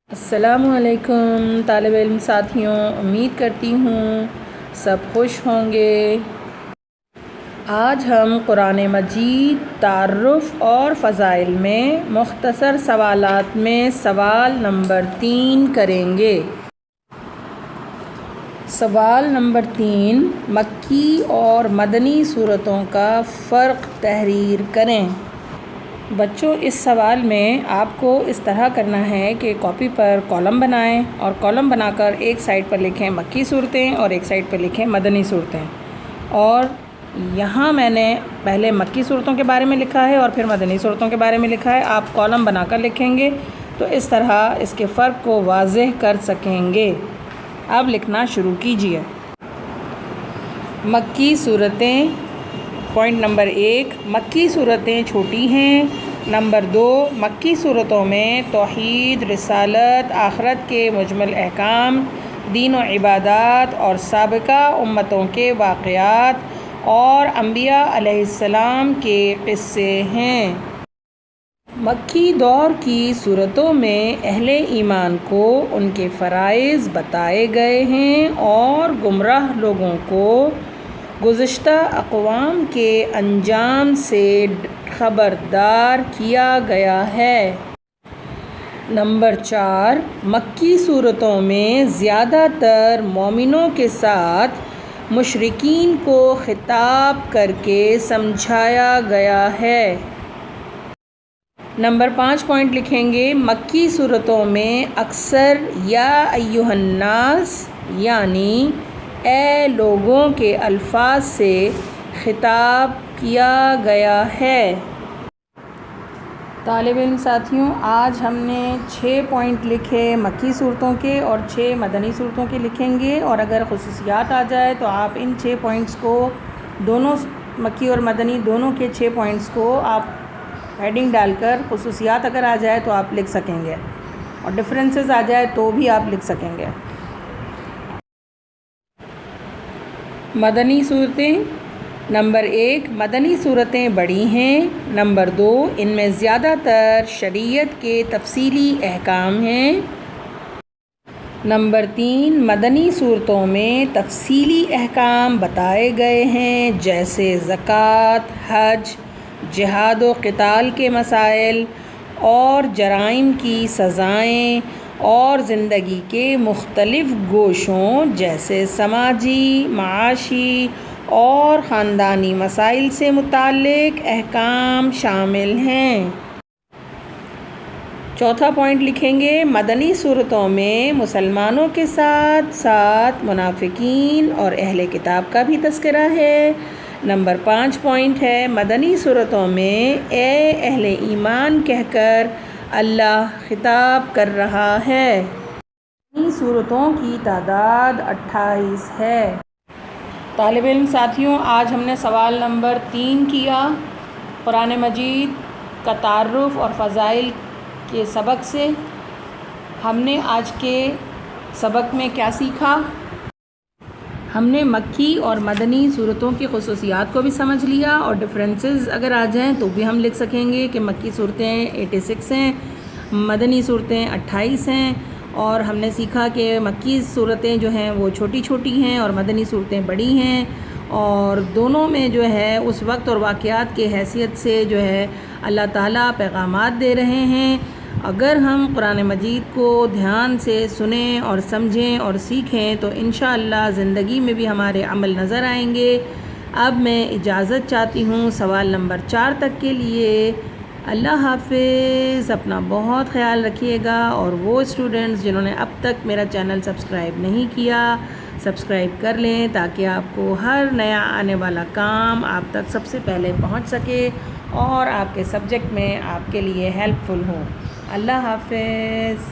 السلام علیکم طالب علم ساتھیوں، امید کرتی ہوں سب خوش ہوں گے۔ آج ہم قرآن مجید تعارف اور فضائل میں مختصر سوالات میں سوال نمبر 3 کریں گے۔ سوال نمبر 3، مکی اور مدنی سورتوں کا فرق تحریر کریں۔ بچوں، اس سوال میں آپ کو اس طرح کرنا ہے کہ کاپی پر کالم بنائیں اور کالم بنا کر ایک سائڈ پر لکھیں مکی صورتیں اور ایک سائڈ پر لکھیں مدنی صورتیں، اور یہاں میں نے پہلے مکی صورتوں کے بارے میں لکھا ہے اور پھر مدنی صورتوں کے بارے میں لکھا ہے۔ آپ کالم بنا کر لکھیں گے تو اس طرح اس کے فرق کو واضح کر سکیں گے۔ اب لکھنا شروع کیجیے۔ مکی صورتیں۔ پوائنٹ نمبر 1، مکی صورتیں چھوٹی ہیں۔ نمبر 2، مکی صورتوں میں توحید، رسالت، آخرت کے مجمل احکام، دین و عبادات اور سابقہ امتوں کے واقعات اور انبیاء علیہ السلام کے قصے ہیں۔ مکی دور کی صورتوں میں اہل ایمان کو ان کے فرائض بتائے گئے ہیں اور گمراہ لوگوں کو گزشتہ اقوام کے انجام سے خبردار کیا گیا ہے۔ نمبر 4، مکی صورتوں میں زیادہ تر مومنوں کے ساتھ مشرکین کو خطاب کر کے سمجھایا گیا ہے۔ نمبر 5 پوائنٹ لکھیں گے، مکی صورتوں میں اکثر یا ایھا الناس یعنی اے لوگوں کے الفاظ سے خطاب کیا گیا ہے۔ طالب علم ساتھیوں، آج ہم نے 6 پوائنٹ لکھے مکی صورتوں کے اور 6 مدنی صورتوں کے لکھیں گے، اور اگر خصوصیات آ جائے تو آپ ان 6 پوائنٹس کو دونوں مکی اور مدنی دونوں کے 6 پوائنٹس کو آپ ہیڈنگ ڈال کر خصوصیات اگر آ جائے تو آپ لکھ سکیں گے، اور ڈفرینسز آ جائے تو بھی آپ لکھ سکیں گے۔ مدنی صورتیں۔ نمبر 1، مدنی صورتیں بڑی ہیں۔ نمبر 2، ان میں زیادہ تر شریعت کے تفصیلی احکام ہیں۔ نمبر 3، مدنی صورتوں میں تفصیلی احکام بتائے گئے ہیں، جیسے زکوٰۃ، حج، جہاد و قتال کے مسائل اور جرائم کی سزائیں، اور زندگی کے مختلف گوشوں جیسے سماجی، معاشی اور خاندانی مسائل سے متعلق احکام شامل ہیں۔ چوتھا پوائنٹ لکھیں گے، مدنی صورتوں میں مسلمانوں کے ساتھ ساتھ منافقین اور اہل کتاب کا بھی تذکرہ ہے۔ نمبر 5 پوائنٹ ہے، مدنی صورتوں میں اے اہل ایمان کہہ کر اللہ خطاب کر رہا ہے۔ مدنی صورتوں کی تعداد 28 ہے۔ طالب علم ساتھیوں، آج ہم نے سوال نمبر 3 کیا۔ قرآن مجید کا تعارف اور فضائل کے سبق سے ہم نے آج کے سبق میں کیا سیکھا؟ ہم نے مکی اور مدنی صورتوں کی خصوصیات کو بھی سمجھ لیا، اور ڈفرینسز اگر آ جائیں تو بھی ہم لکھ سکیں گے کہ مکی صورتیں 86 ہیں، مدنی صورتیں 28 ہیں، اور ہم نے سیکھا کہ مکی صورتیں جو ہیں وہ چھوٹی چھوٹی ہیں اور مدنی صورتیں بڑی ہیں، اور دونوں میں جو ہے اس وقت اور واقعات کے حیثیت سے جو ہے اللہ تعالیٰ پیغامات دے رہے ہیں۔ اگر ہم قرآن مجید کو دھیان سے سنیں اور سمجھیں اور سیکھیں تو انشاءاللہ زندگی میں بھی ہمارے عمل نظر آئیں گے۔ اب میں اجازت چاہتی ہوں سوال نمبر 4 تک کے لیے۔ اللہ حافظ، اپنا بہت خیال رکھیے گا، اور وہ اسٹوڈنٹس جنہوں نے اب تک میرا چینل سبسکرائب نہیں کیا، سبسکرائب کر لیں تاکہ آپ کو ہر نیا آنے والا کام آپ تک سب سے پہلے پہنچ سکے اور آپ کے سبجیکٹ میں آپ کے لیے ہیلپ فل ہو۔ اللہ حافظ۔